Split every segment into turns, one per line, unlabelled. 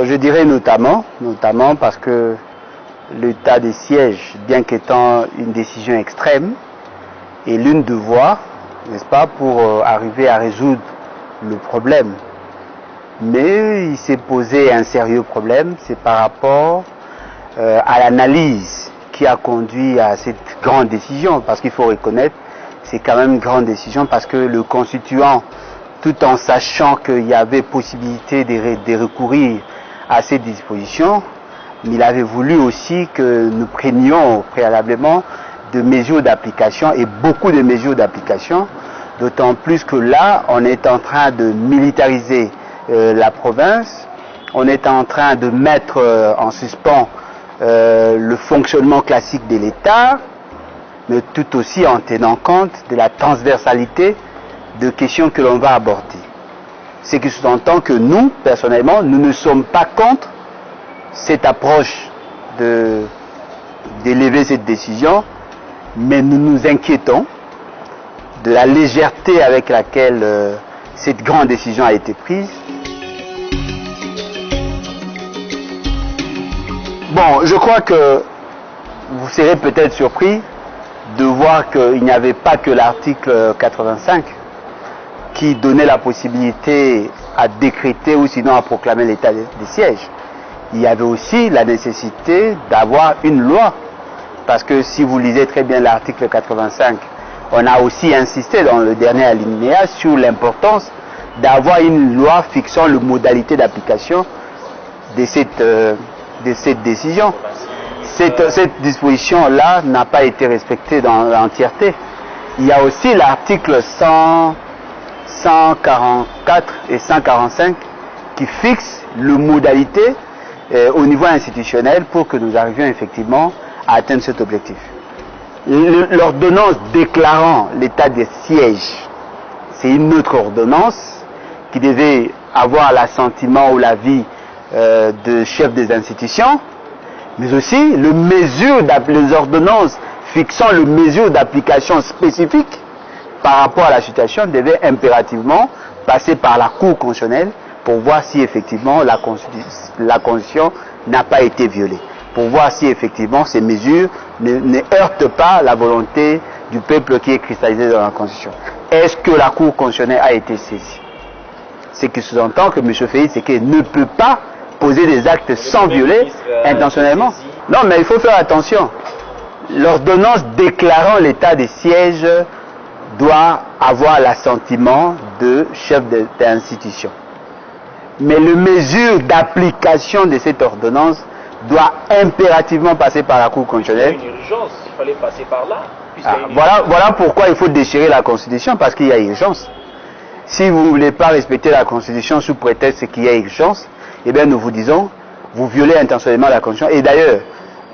Je dirais notamment parce que l'état de siège, bien qu'étant une décision extrême, est l'une de voies, n'est-ce pas, pour arriver à résoudre le problème. Mais il s'est posé un sérieux problème, c'est par rapport à l'analyse qui a conduit à cette grande décision, parce qu'il faut reconnaître, c'est quand même une grande décision, parce que le constituant, tout en sachant qu'il y avait possibilité de recourir à ces dispositions, il avait voulu aussi que nous prenions préalablement de mesures d'application, et beaucoup de mesures d'application, d'autant plus que là, on est en train de militariser la province, on est en train de mettre en suspens le fonctionnement classique de l'État, mais tout aussi en tenant compte de la transversalité de questions que l'on va aborder. C'est qui sous-entend que nous, personnellement, nous ne sommes pas contre cette approche d'élever cette décision, mais nous nous inquiétons de la légèreté avec laquelle cette grande décision a été prise. Bon, je crois que vous serez peut-être surpris de voir qu'il n'y avait pas que l'article 85 qui donnait la possibilité à décréter ou sinon à proclamer l'état de siège. Il y avait aussi la nécessité d'avoir une loi. Parce que si vous lisez très bien l'article 85, on a aussi insisté dans le dernier alinéa sur l'importance d'avoir une loi fixant les modalités d'application de cette décision. Cette disposition-là n'a pas été respectée dans l'entièreté. Il y a aussi l'article 144 et 145 qui fixent les modalités au niveau institutionnel pour que nous arrivions effectivement à atteindre cet objectif. L'ordonnance déclarant l'état de siège, c'est une autre ordonnance qui devait avoir l'assentiment ou l'avis de chef des institutions, mais aussi les ordonnances fixant les mesures d'application spécifiques par rapport à la situation devaient impérativement passer par la Cour constitutionnelle pour voir si effectivement la Constitution n'a pas été violée, pour voir si effectivement ces mesures ne heurtent pas la volonté du peuple qui est cristallisée dans la Constitution. Est-ce que la Cour constitutionnelle a été saisie? Ce qui sous-entend que M. Félix Tshisekedi ne peut pas poser des actes sans violer intentionnellement. Non, mais il faut faire attention. L'ordonnance déclarant l'état de siège doit avoir l'assentiment de chef d'institution. Mais les mesures d'application de cette ordonnance doivent impérativement passer par la Cour constitutionnelle.
Il y a une urgence, il fallait passer par là.
Voilà pourquoi il faut déchirer la Constitution, parce qu'il y a urgence. Si vous ne voulez pas respecter la Constitution sous prétexte qu'il y a urgence, eh bien nous vous disons, vous violez intentionnellement la Constitution. Et d'ailleurs,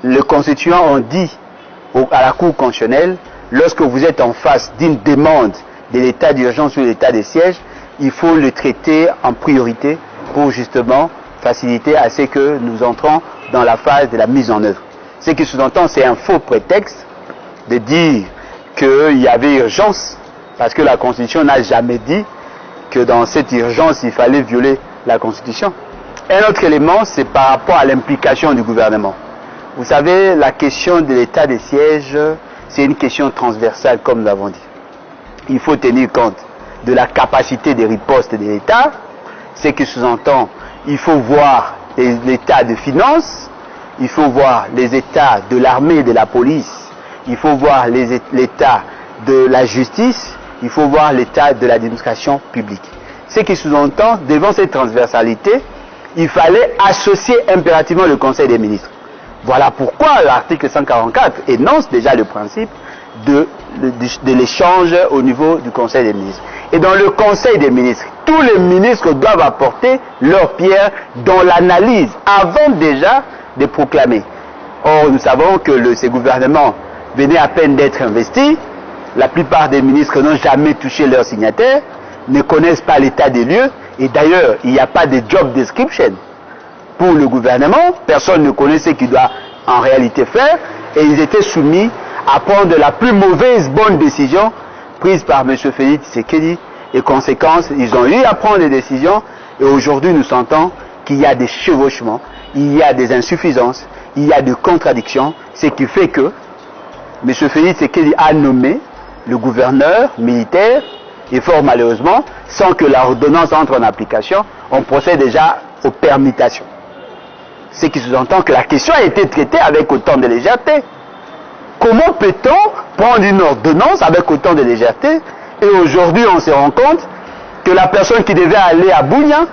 le constituant ont dit à la Cour constitutionnelle, lorsque vous êtes en face d'une demande de l'état d'urgence ou de l'état de siège, il faut le traiter en priorité pour justement faciliter à ce que nous entrons dans la phase de la mise en œuvre. Ce qui sous-entend, c'est un faux prétexte de dire qu'il y avait urgence, parce que la Constitution n'a jamais dit que dans cette urgence, il fallait violer la Constitution. Un autre élément, c'est par rapport à l'implication du gouvernement. Vous savez, la question de l'état de siège, c'est une question transversale, comme nous l'avons dit. Il faut tenir compte de la capacité de riposte de l'État, ce qui sous-entend, il faut voir l'état de finances, il faut voir les états de l'armée et de la police, il faut voir l'état de la justice, il faut voir l'état de l'administration publique. Ce qui sous-entend, devant cette transversalité, il fallait associer impérativement le Conseil des ministres. Voilà pourquoi l'article 144 énonce déjà le principe de l'échange au niveau du Conseil des ministres. Et dans le Conseil des ministres, tous les ministres doivent apporter leur pierre dans l'analyse avant déjà de proclamer. Or, nous savons que ce gouvernement venait à peine d'être investi. La plupart des ministres n'ont jamais touché leur signataire, ne connaissent pas l'état des lieux. Et d'ailleurs, il n'y a pas de job description pour le gouvernement. Personne ne connaît ce qu'il doit en réalité faire. Et ils étaient soumis à prendre la plus mauvaise bonne décision prises par M. Félix Tshisekedi, et conséquence, ils ont eu à prendre des décisions, et aujourd'hui nous sentons qu'il y a des chevauchements, il y a des insuffisances, il y a des contradictions, ce qui fait que M. Félix Tshisekedi a nommé le gouverneur militaire, et fort malheureusement, sans que l'ordonnance entre en application, on procède déjà aux permutations. Ce qui sous-entend que la question a été traitée avec autant de légèreté. Comment peut-on prendre une ordonnance avec autant de légèreté, et aujourd'hui on se rend compte que la personne qui devait aller à Bunia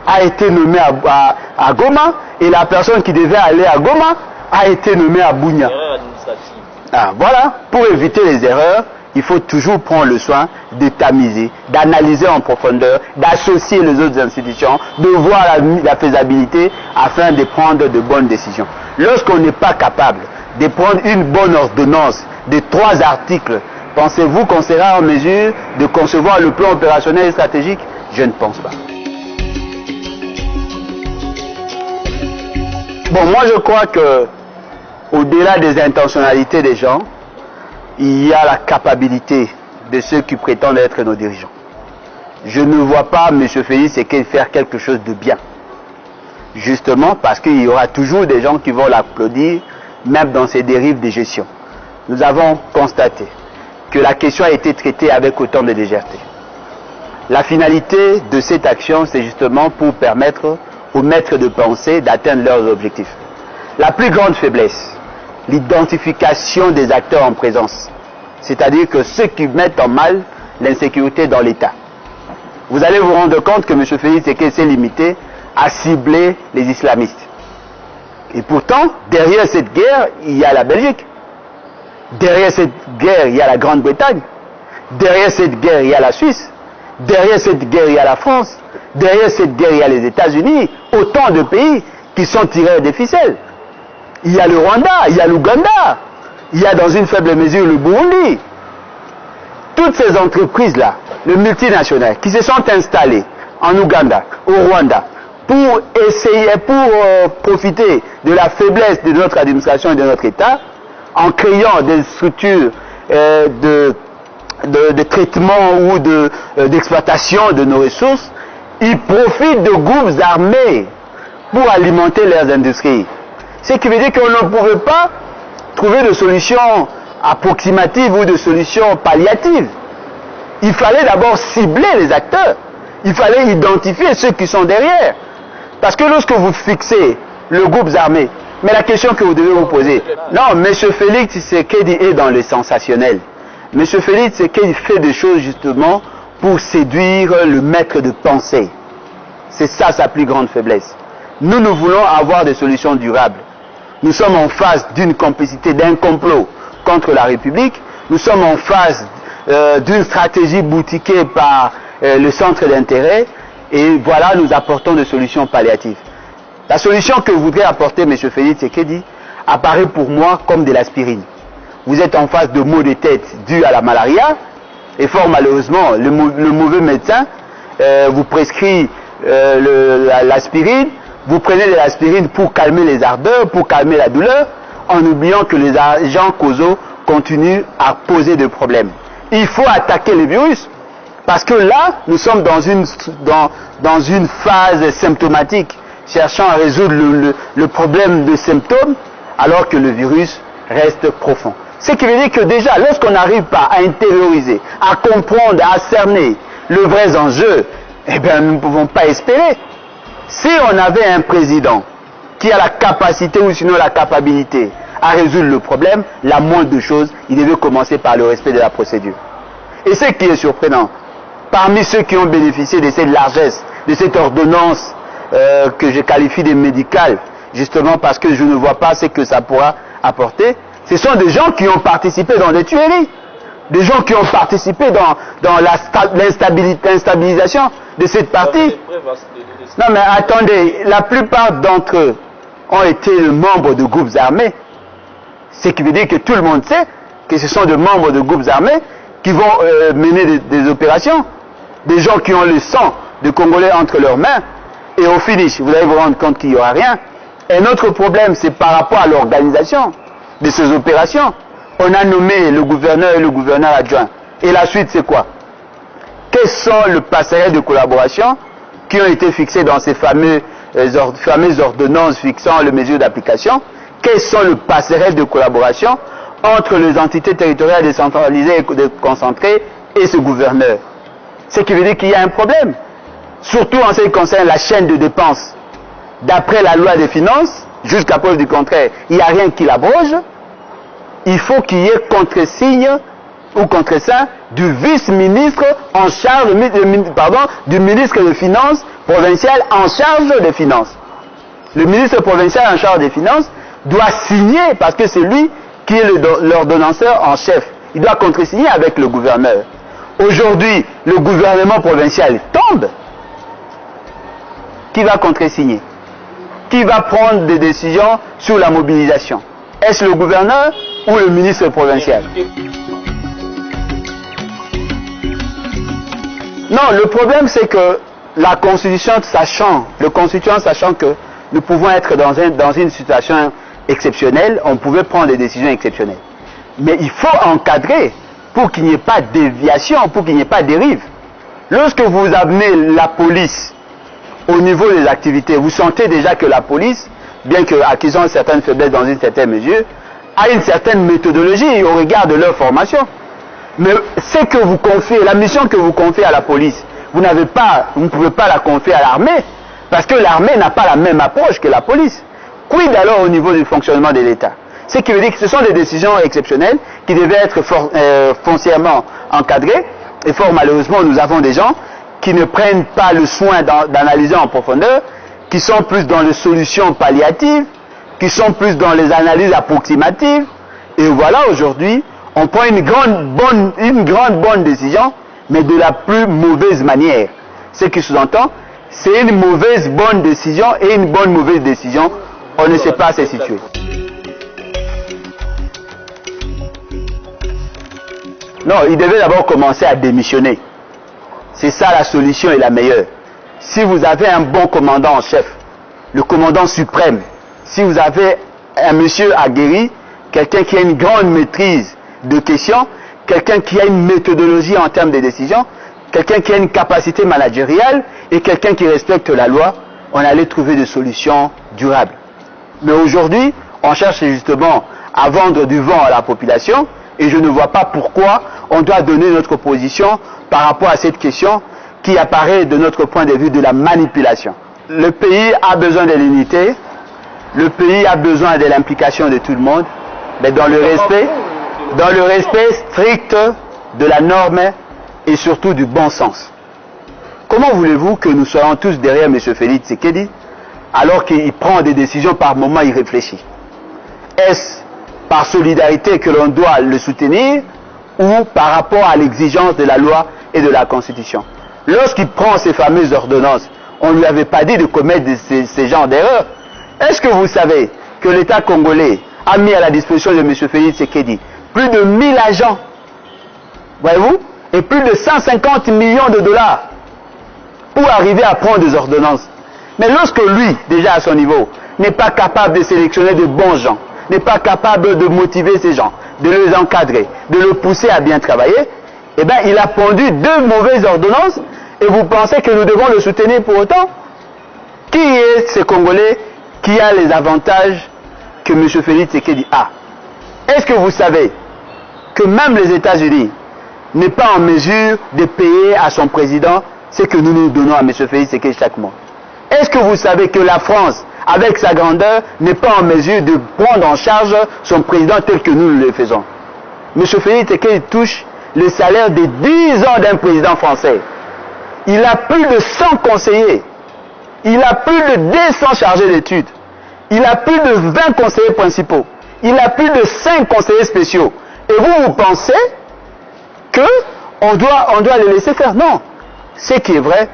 a été nommée à Goma, et la personne qui devait aller à Goma a été nommée à Bunia.
Erreur administrative.
Ah, voilà, pour éviter les erreurs, il faut toujours prendre le soin de tamiser, d'analyser en profondeur, d'associer les autres institutions, de voir la faisabilité afin de prendre de bonnes décisions. Lorsqu'on n'est pas capable de prendre une bonne ordonnance de 3 articles, pensez-vous qu'on sera en mesure de concevoir le plan opérationnel et stratégique? Je ne pense pas. Bon, moi je crois que au-delà des intentionnalités des gens, il y a la capacité de ceux qui prétendent être nos dirigeants. Je ne vois pas M. Félix Tshisekedi faire quelque chose de bien. Justement parce qu'il y aura toujours des gens qui vont l'applaudir, même dans ses dérives de gestion. Nous avons constaté que la question a été traitée avec autant de légèreté. La finalité de cette action, c'est justement pour permettre aux maîtres de pensée d'atteindre leurs objectifs. La plus grande faiblesse, l'identification des acteurs en présence, c'est-à-dire que ceux qui mettent en mal l'insécurité dans l'État. Vous allez vous rendre compte que M. Félix Tshisekedi s'est limité à cibler les islamistes. Et pourtant, derrière cette guerre, il y a la Belgique. Derrière cette guerre, il y a la Grande-Bretagne. Derrière cette guerre, il y a la Suisse. Derrière cette guerre, il y a la France. Derrière cette guerre, il y a les États-Unis. Autant de pays qui sont tirés des ficelles. Il y a le Rwanda, il y a l'Ouganda, il y a dans une faible mesure le Burundi. Toutes ces entreprises-là, les multinationales, qui se sont installées en Ouganda, au Rwanda, pour essayer, profiter de la faiblesse de notre administration et de notre État, en créant des structures de traitement ou d'exploitation de nos ressources, ils profitent de groupes armés pour alimenter leurs industries. Ce qui veut dire qu'on ne pouvait pas trouver de solutions approximatives ou de solutions palliatives. Il fallait d'abord cibler les acteurs. Il fallait identifier ceux qui sont derrière. Parce que lorsque vous fixez le groupe armé, mais la question que vous devez vous poser, non, M. Félix Tshisekedi est dans le sensationnel. M. Félix Tshisekedi fait des choses justement pour séduire le maître de pensée. C'est ça sa plus grande faiblesse. Nous voulons avoir des solutions durables. Nous sommes en face d'une complicité, d'un complot contre la République. Nous sommes en face d'une stratégie boutiquée par le centre d'intérêt. Et voilà, nous apportons des solutions palliatives. La solution que voudrait apporter M. Félix Tshisekedi apparaît pour moi comme de l'aspirine. Vous êtes en face de maux de tête dus à la malaria. Et fort malheureusement, le mauvais médecin vous prescrit l'aspirine. Vous prenez de l'aspirine pour calmer les ardeurs, pour calmer la douleur, en oubliant que les agents causaux continuent à poser des problèmes. Il faut attaquer les virus, parce que là, nous sommes dans une phase symptomatique, cherchant à résoudre le problème de symptômes, alors que le virus reste profond. Ce qui veut dire que déjà, lorsqu'on n'arrive pas à intérioriser, à comprendre, à cerner le vrai enjeu, eh bien, nous ne pouvons pas espérer. Si on avait un président qui a la capacité ou sinon la capacité à résoudre le problème, la moindre chose, il devait commencer par le respect de la procédure. Et ce qui est surprenant, parmi ceux qui ont bénéficié de cette largesse, de cette ordonnance que je qualifie de médicale, justement parce que je ne vois pas ce que ça pourra apporter, ce sont des gens qui ont participé dans des tueries, des gens qui ont participé dans l'instabilisation de cette partie. Non mais attendez, la plupart d'entre eux ont été membres de groupes armés. Ce qui veut dire que tout le monde sait que ce sont des membres de groupes armés qui vont mener des opérations. Des gens qui ont le sang de Congolais entre leurs mains. Et au finish, vous allez vous rendre compte qu'il n'y aura rien. Un autre problème, c'est par rapport à l'organisation de ces opérations. On a nommé le gouverneur et le gouverneur adjoint. Et la suite, c'est quoi? Quels sont les passerelles de collaboration qui ont été fixées dans ces fameuses ordonnances fixant les mesures d'application? Quelles sont les passerelles de collaboration entre les entités territoriales décentralisées et déconcentrées et ce gouverneur? Ce qui veut dire qu'il y a un problème. Surtout en ce qui concerne la chaîne de dépenses. D'après la loi des finances, jusqu'à preuve du contraire, il n'y a rien qui l'abroge. Il faut qu'il y ait contre-signe ou contre-saint du vice-ministre en charge, du ministre des Finances provincial en charge des finances. Le ministre provincial en charge des finances doit signer parce que c'est lui qui est l'ordonnanceur en chef. Il doit contre-signer avec le gouverneur. Aujourd'hui, le gouvernement provincial tombe. Qui va contre-signer? Qui va prendre des décisions sur la mobilisation? Est-ce le gouverneur ou le ministre provincial? Non, le problème c'est que la Constitution, sachant que nous pouvons être dans une situation exceptionnelle, on pouvait prendre des décisions exceptionnelles. Mais il faut encadrer pour qu'il n'y ait pas de déviation, pour qu'il n'y ait pas de dérive. Lorsque vous amenez la police au niveau des activités, vous sentez déjà que la police, bien qu'ils ont certaines faiblesses dans une certaine mesure, a une certaine méthodologie au regard de leur formation. Mais ce que vous confiez, la mission que vous confiez à la police, vous ne pouvez pas la confier à l'armée, parce que l'armée n'a pas la même approche que la police. Quid alors au niveau du fonctionnement de l'État? Ce qui veut dire que ce sont des décisions exceptionnelles qui devaient être foncièrement encadrées, et fort malheureusement nous avons des gens qui ne prennent pas le soin d'analyser en profondeur, qui sont plus dans les solutions palliatives, qui sont plus dans les analyses approximatives, et voilà aujourd'hui, on prend une grande bonne décision, mais de la plus mauvaise manière. Ce qui sous-entend, c'est une mauvaise bonne décision et une bonne mauvaise décision, on ne sait pas se situer. Non, il devait d'abord commencer à démissionner. C'est ça la solution et la meilleure. Si vous avez un bon commandant en chef, le commandant suprême, si vous avez un monsieur aguerri, quelqu'un qui a une grande maîtrise de questions, quelqu'un qui a une méthodologie en termes de décisions, quelqu'un qui a une capacité managériale et quelqu'un qui respecte la loi, on allait trouver des solutions durables. Mais aujourd'hui, on cherche justement à vendre du vent à la population et je ne vois pas pourquoi on doit donner notre position par rapport à cette question qui apparaît de notre point de vue de la manipulation. Le pays a besoin de l'unité, le pays a besoin de l'implication de tout le monde, mais dans le respect strict de la norme et surtout du bon sens. Comment voulez-vous que nous soyons tous derrière M. Félix Tshisekedi alors qu'il prend des décisions par moments irréfléchies? Est-ce par solidarité que l'on doit le soutenir ou par rapport à l'exigence de la loi et de la Constitution? Lorsqu'il prend ces fameuses ordonnances, on ne lui avait pas dit de commettre ces genres d'erreurs. Est-ce que vous savez que l'État congolais a mis à la disposition de M. Félix Tshisekedi plus de 1000 agents, voyez-vous, et plus de 150 millions de dollars pour arriver à prendre des ordonnances? Mais lorsque lui, déjà à son niveau, n'est pas capable de sélectionner de bons gens, n'est pas capable de motiver ces gens, de les encadrer, de les pousser à bien travailler, eh bien il a pondu 2 mauvaises ordonnances et vous pensez que nous devons le soutenir pour autant? Qui est ce Congolais qui a les avantages que M. Félix Tshisekedi a? Est-ce que vous savez que même les États-Unis n'est pas en mesure de payer à son président ce que nous donnons à M. Félix Tshisekedi chaque mois? Est-ce que vous savez que la France, avec sa grandeur, n'est pas en mesure de prendre en charge son président tel que nous le faisons? M. Félix Tshisekedi touche le salaire de 10 ans d'un président français. Il a plus de 100 conseillers. Il a plus de 200 chargés d'études. Il a plus de 20 conseillers principaux. Il a plus de 5 conseillers spéciaux. Et vous pensez qu'on doit les laisser faire? Non. Ce qui est vrai,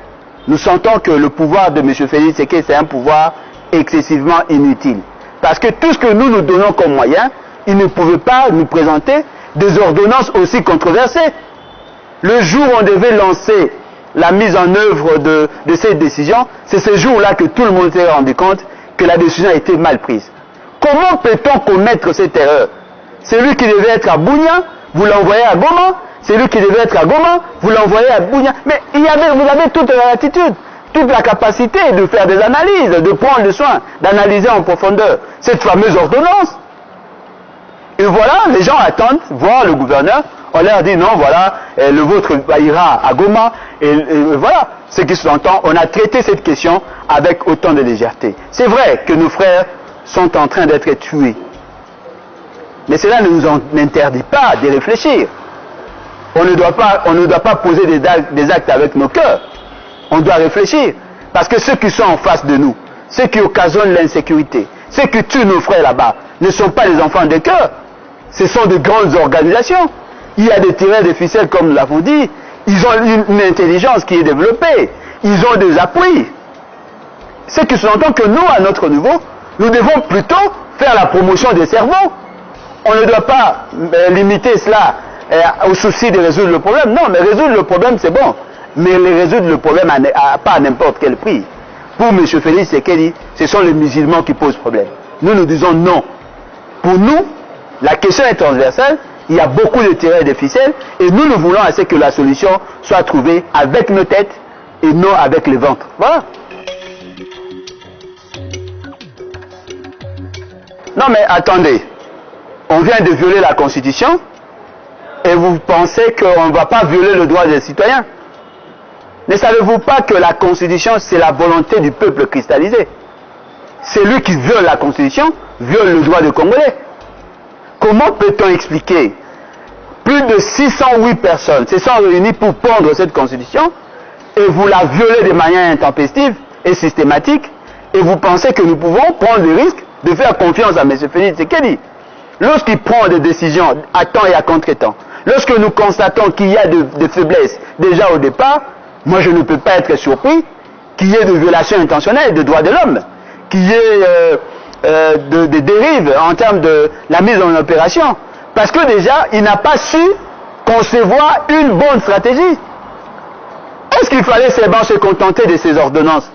nous sentons que le pouvoir de M. Félix Tshisekedi, c'est un pouvoir excessivement inutile. Parce que tout ce que nous donnons comme moyen, il ne pouvait pas nous présenter des ordonnances aussi controversées. Le jour où on devait lancer la mise en œuvre de cette décision, c'est ce jour-là que tout le monde s'est rendu compte que la décision a été mal prise. Comment peut-on commettre cette erreur? Celui qui devait être à Bunia, vous l'envoyez à Goma. C'est lui qui devait être à Goma, vous l'envoyez à Bunia. Mais vous avez toute la latitude, toute la capacité de faire des analyses, de prendre le soin, d'analyser en profondeur cette fameuse ordonnance. Et voilà, les gens attendent voir le gouverneur. On leur dit non, voilà, le vôtre ira à Goma. Et voilà, ce qui s'entend, on a traité cette question avec autant de légèreté. C'est vrai que nos frères sont en train d'être tués. Mais cela ne nous interdit pas de réfléchir. On ne doit pas poser des actes avec nos cœurs. On doit réfléchir. Parce que ceux qui sont en face de nous, ceux qui occasionnent l'insécurité, ceux qui tuent nos frères là-bas, ne sont pas les enfants des cœurs. Ce sont de grandes organisations. Il y a des tireurs de ficelles, comme nous l'avons dit. Ils ont une intelligence qui est développée. Ils ont des appuis. Ce qui sous-entend que nous, à notre niveau, nous devons plutôt faire la promotion des cerveaux. On ne doit pas limiter cela au souci de résoudre le problème. Non, mais résoudre le problème, c'est bon. Mais résoudre le problème pas à n'importe quel prix. Pour M. Félix Tshisekedi, ce sont les musulmans qui posent problème. Nous disons non. Pour nous, la question est transversale. Il y a beaucoup de tireurs de ficelles. Et nous voulons assez que la solution soit trouvée avec nos têtes et non avec les ventres. Voilà. Non, mais attendez. On vient de violer la Constitution et vous pensez qu'on ne va pas violer le droit des citoyens. Ne savez-vous pas que la Constitution, c'est la volonté du peuple cristallisé? Celui qui viole la Constitution viole le droit des Congolais. Comment peut-on expliquer? Plus de 608 personnes se sont réunies pour pondre cette Constitution et vous la violez de manière intempestive et systématique et vous pensez que nous pouvons prendre le risque de faire confiance à M. Félix Tshisekedi? Lorsqu'il prend des décisions à temps et à contre-temps, lorsque nous constatons qu'il y a des faiblesses déjà au départ, moi je ne peux pas être surpris qu'il y ait de violations intentionnelles des droits de l'homme, qu'il y ait des dérives en termes de la mise en opération. Parce que déjà, il n'a pas su concevoir une bonne stratégie. Est-ce qu'il fallait seulement se contenter de ces ordonnances?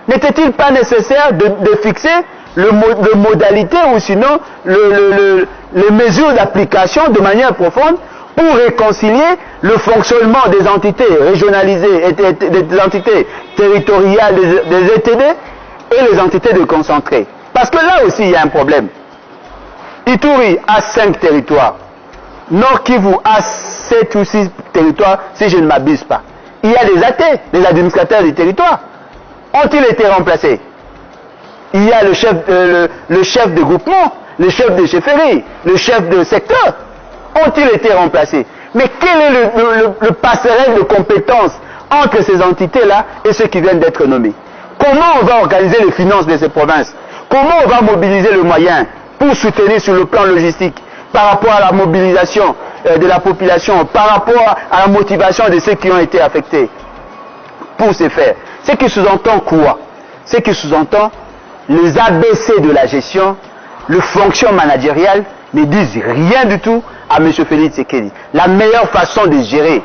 N'était-il pas nécessaire de fixer les modalités ou sinon les mesures d'application de manière profonde pour réconcilier le fonctionnement des entités régionalisées, des entités territoriales, des ETD et les entités déconcentrées? Parce que là aussi il y a un problème. Ituri a 5 territoires. Nord Kivu a 7 ou 6 territoires, si je ne m'abuse pas. Il y a des AT, les administrateurs du territoire. Ont-ils été remplacés? Il y a le chef de groupement, le chef de chefferie, le chef de secteur. Ont-ils été remplacés? Mais quel est le passerelle de compétences entre ces entités-là et ceux qui viennent d'être nommés? Comment on va organiser les finances de ces provinces? Comment on va mobiliser le moyen pour soutenir sur le plan logistique par rapport à la mobilisation de la population, par rapport à la motivation de ceux qui ont été affectés pour ce faire? Ce qui sous-entend quoi? Ce qui sous-entend les ABC de la gestion, le fonction managériale ne disent rien du tout à M. Félix Tshisekedi. La meilleure façon de gérer,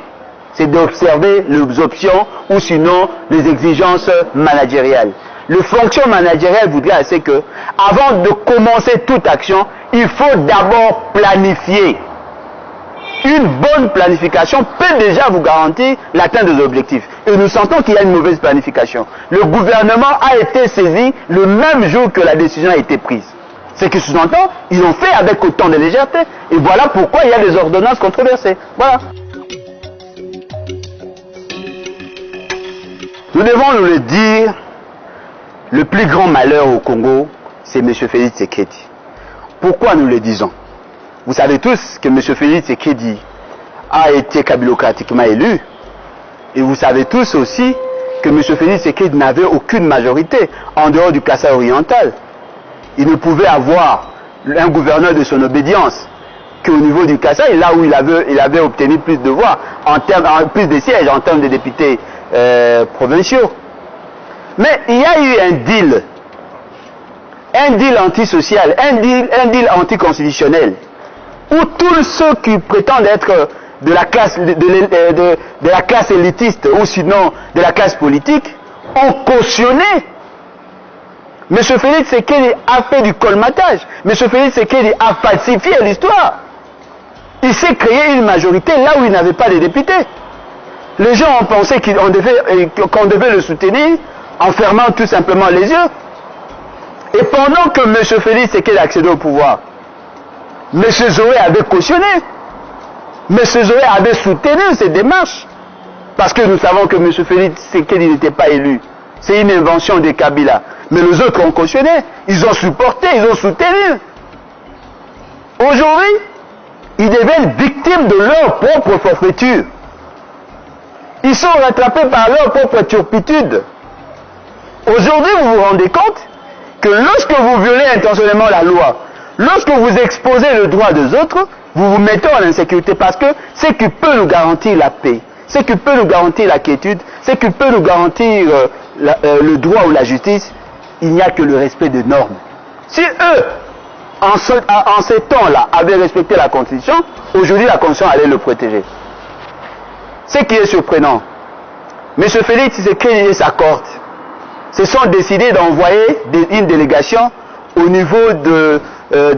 c'est d'observer les options ou sinon les exigences managériales. Le fonction managériale voudrait assez que, avant de commencer toute action, il faut d'abord planifier. Une bonne planification peut déjà vous garantir l'atteinte des objectifs. Et nous sentons qu'il y a une mauvaise planification. Le gouvernement a été saisi le même jour que la décision a été prise. Ce qui sous-entend, ils l'ont fait avec autant de légèreté. Et voilà pourquoi il y a des ordonnances controversées. Voilà. Nous devons nous le dire, le plus grand malheur au Congo, c'est M. Félix Tshisekedi. Pourquoi nous le disons? Vous savez tous que M. Félix Tshisekedi a été kabilocratiquement élu. Et vous savez tous aussi que M. Félix Tshisekedi n'avait aucune majorité en dehors du Kasaï oriental. Il ne pouvait avoir un gouverneur de son obédience qu'au niveau du Kasaï, là où il avait obtenu plus de voix, plus de sièges en termes de députés provinciaux. Mais il y a eu un deal antisocial, un deal anticonstitutionnel, où tous ceux qui prétendent être de la classe élitiste ou sinon de la classe politique ont cautionné. M. Félix Tshisekedi a fait du colmatage. M. Félix Tshisekedi a falsifié l'histoire. Il s'est créé une majorité là où il n'avait pas de députés. Les gens ont pensé qu'on devait le soutenir en fermant tout simplement les yeux. Et pendant que M. Félix Tshisekedi accédait au pouvoir, M. Zoé avait cautionné. M. Zoé avait soutenu ces démarches. Parce que nous savons que M. Félix Tshisekedi n'était pas élu. C'est une invention de Kabila. Mais les autres ont cautionné. Ils ont supporté, ils ont soutenu. Aujourd'hui, ils deviennent victimes de leur propre forfaiture. Ils sont rattrapés par leur propre turpitude. Aujourd'hui, vous vous rendez compte que lorsque vous violez intentionnellement la loi, lorsque vous exposez le droit des autres, vous vous mettez en insécurité parce que ce qui peut nous garantir la paix, ce qui peut nous garantir la quiétude, ce qui peut nous garantir le droit ou la justice, il n'y a que le respect des normes. Si eux, en ces temps-là, avaient respecté la Constitution, aujourd'hui la Constitution allait le protéger. Ce qui est surprenant, M. Félix Tshisekedi et sa cohorte se sont décidés d'envoyer une délégation au niveau de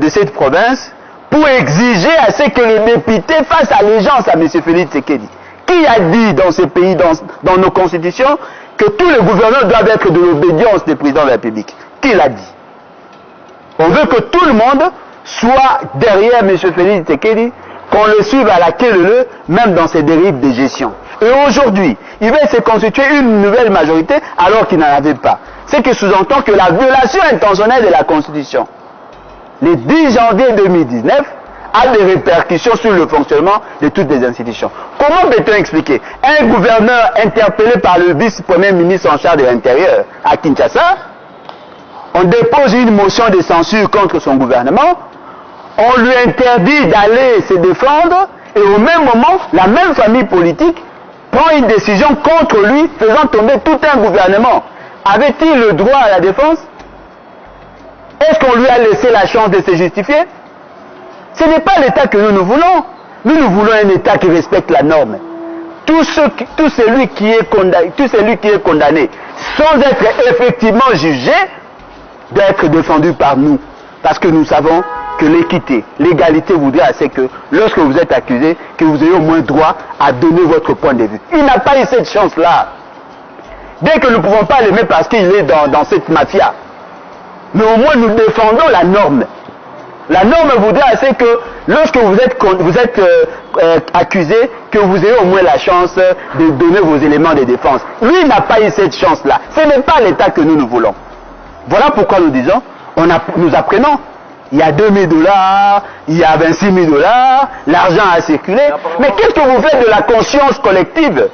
cette province pour exiger à ce que les députés fassent allégeance à M. Félix Tshisekedi. Qui a dit dans ce pays, dans nos constitutions, que tous les gouverneurs doivent être de l'obédience du président de la République? Qui l'a dit? On veut que tout le monde soit derrière M. Félix Tshisekedi, qu'on le suive à la queue même dans ses dérives de gestion. Et aujourd'hui, il va se constituer une nouvelle majorité alors qu'il n'en avait pas. Ce qui sous-entend que la violation intentionnelle de la Constitution, le 10 janvier 2019, a des répercussions sur le fonctionnement de toutes les institutions. Comment peut-on expliquer? Un gouverneur interpellé par le vice-premier ministre en charge de l'Intérieur à Kinshasa, on dépose une motion de censure contre son gouvernement, on lui interdit d'aller se défendre, et au même moment, la même famille politique prend une décision contre lui, faisant tomber tout un gouvernement. Avait-il le droit à la défense? Est-ce qu'on lui a laissé la chance de se justifier? Ce n'est pas l'État que nous voulons. Nous voulons un État qui respecte la norme. Tout celui qui est condamné, sans être effectivement jugé, doit être défendu par nous. Parce que nous savons que l'équité, l'égalité voudrait assez que lorsque vous êtes accusé, que vous ayez au moins droit à donner votre point de vue. Il n'a pas eu cette chance-là. Bien que nous ne pouvons pas l'aimer parce qu'il est dans cette mafia. Mais au moins nous défendons la norme. La norme voudrait assez que lorsque vous êtes accusé, que vous ayez au moins la chance de donner vos éléments de défense. Lui n'a pas eu cette chance-là. Ce n'est pas l'État que nous voulons. Voilà pourquoi nous disons, nous apprenons. Il y a 2 000 $, il y a 26 000 $, l'argent a circulé. Mais qu'est-ce que vous faites de la conscience collective?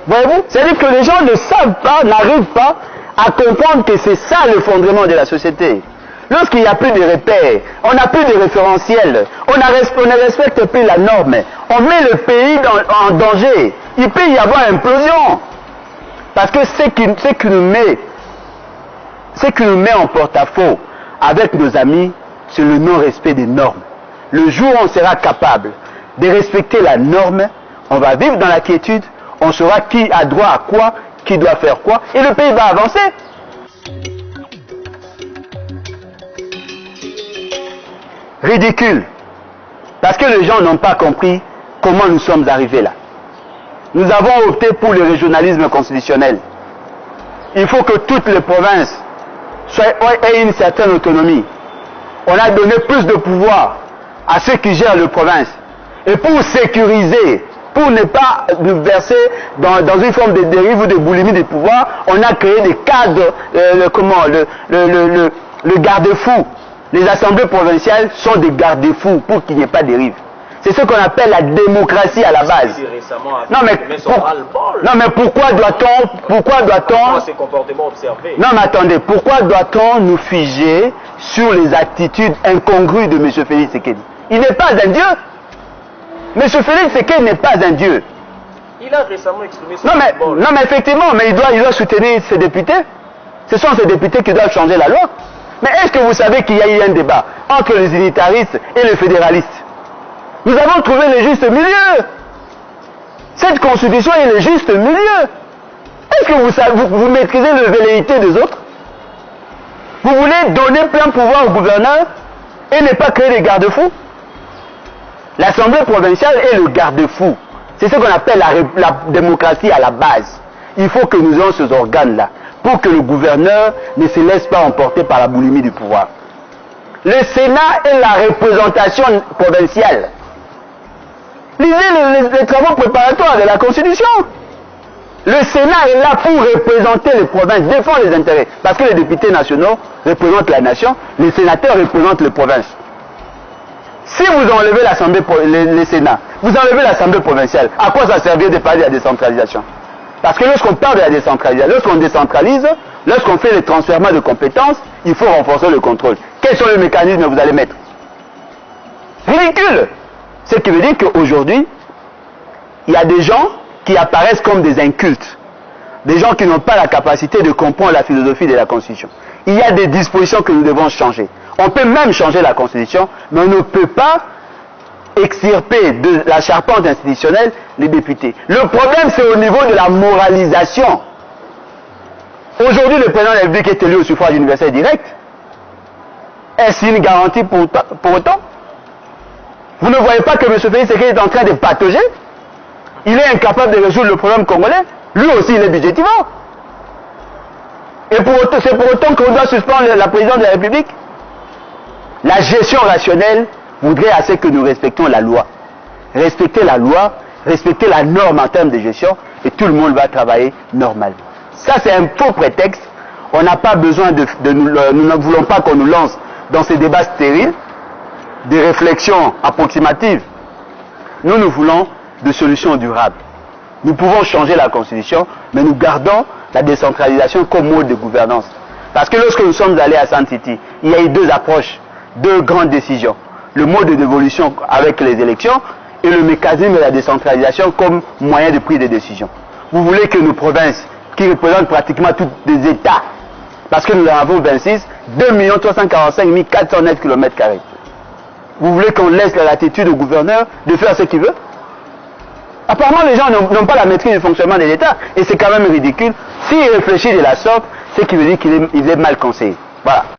Voyez-vous? C'est-à-dire que les gens ne savent pas, n'arrivent pas à comprendre que c'est ça le fondement de la société. Lorsqu'il n'y a plus de repères, on n'a plus de référentiel, on ne respecte plus la norme, on met le pays en danger. Il peut y avoir implosion. Parce que ce qui nous met en porte-à-faux avec nos amis, c'est le non-respect des normes. Le jour où on sera capable de respecter la norme, on va vivre dans la quiétude, on saura qui a droit à quoi, qui doit faire quoi, et le pays va avancer. Ridicule. Parce que les gens n'ont pas compris comment nous sommes arrivés là. Nous avons opté pour le régionalisme constitutionnel. Il faut que toutes les provinces aient une certaine autonomie. On a donné plus de pouvoir à ceux qui gèrent les provinces. Et pour sécuriser, pour ne pas nous verser dans une forme de dérive ou de boulimie du pouvoir, on a créé des cadres, le garde-fou. Les assemblées provinciales sont des garde-fous pour qu'il n'y ait pas de dérive. C'est ce qu'on appelle la démocratie à la base. Non mais pourquoi doit-on
ces comportements observés?
Non mais attendez, pourquoi doit-on nous figer sur les attitudes incongrues de M. Félix Tshisekedi? Il n'est pas un dieu. M. Félix Tshisekedi n'est pas un dieu.
Il a récemment exprimé son
non mais effectivement, mais il doit soutenir ses députés. Ce sont ces députés qui doivent changer la loi. Mais est-ce que vous savez qu'il y a eu un débat entre les unitaristes et les fédéralistes? Nous avons trouvé le juste milieu. Cette constitution est le juste milieu. Est-ce que vous maîtrisez le velléité des autres? Vous voulez donner plein pouvoir au gouverneur et ne pas créer des garde-fous? L'Assemblée provinciale est le garde-fou. C'est ce qu'on appelle la démocratie à la base. Il faut que nous ayons ces organes-là pour que le gouverneur ne se laisse pas emporter par la boulimie du pouvoir. Le Sénat est la représentation provinciale. Lisez les travaux préparatoires de la Constitution. Le Sénat est là pour représenter les provinces, défendre les intérêts. Parce que les députés nationaux représentent la nation, les sénateurs représentent les provinces. Si vous enlevez l'Assemblée, le Sénat, vous enlevez l'Assemblée provinciale, à quoi ça servirait de parler de la décentralisation? Parce que lorsqu'on parle de la décentralisation, lorsqu'on décentralise, lorsqu'on fait le transfert de compétences, il faut renforcer le contrôle. Quels sont les mécanismes que vous allez mettre? Ridicule! Ce qui veut dire qu'aujourd'hui, il y a des gens qui apparaissent comme des incultes, des gens qui n'ont pas la capacité de comprendre la philosophie de la Constitution. Il y a des dispositions que nous devons changer. On peut même changer la Constitution, mais on ne peut pas extirper de la charpente institutionnelle les députés. Le problème, c'est au niveau de la moralisation. Aujourd'hui, le président de la République est élu au suffrage universel direct. Est-ce une garantie pour autant? Vous ne voyez pas que M. Félix Tshisekedi est en train de patauger? Il est incapable de résoudre le problème congolais. Lui aussi, il est budgétivore. Et c'est pour autant qu'on doit suspendre la présidence de la République. La gestion rationnelle voudrait assez que nous respections la loi. Respecter la loi, respecter la norme en termes de gestion, et tout le monde va travailler normalement. Ça, c'est un faux prétexte. On n'a pas besoin nous ne voulons pas qu'on nous lance dans ces débats stériles, des réflexions approximatives. Nous voulons des solutions durables. Nous pouvons changer la Constitution, mais nous gardons la décentralisation comme mode de gouvernance. Parce que lorsque nous sommes allés à Sun City, il y a eu deux approches, deux grandes décisions. Le mode d'évolution avec les élections et le mécanisme de la décentralisation comme moyen de prise de décision. Vous voulez que nos provinces, qui représentent pratiquement tous les États, parce que nous en avons 26, 2 345 409 km². Vous voulez qu'on laisse la latitude au gouverneur de faire ce qu'il veut? Apparemment, les gens n'ont pas la maîtrise du fonctionnement de l'État. Et c'est quand même ridicule. S'il réfléchit de la sorte, c'est qu'il veut dire qu'il est mal conseillé. Voilà.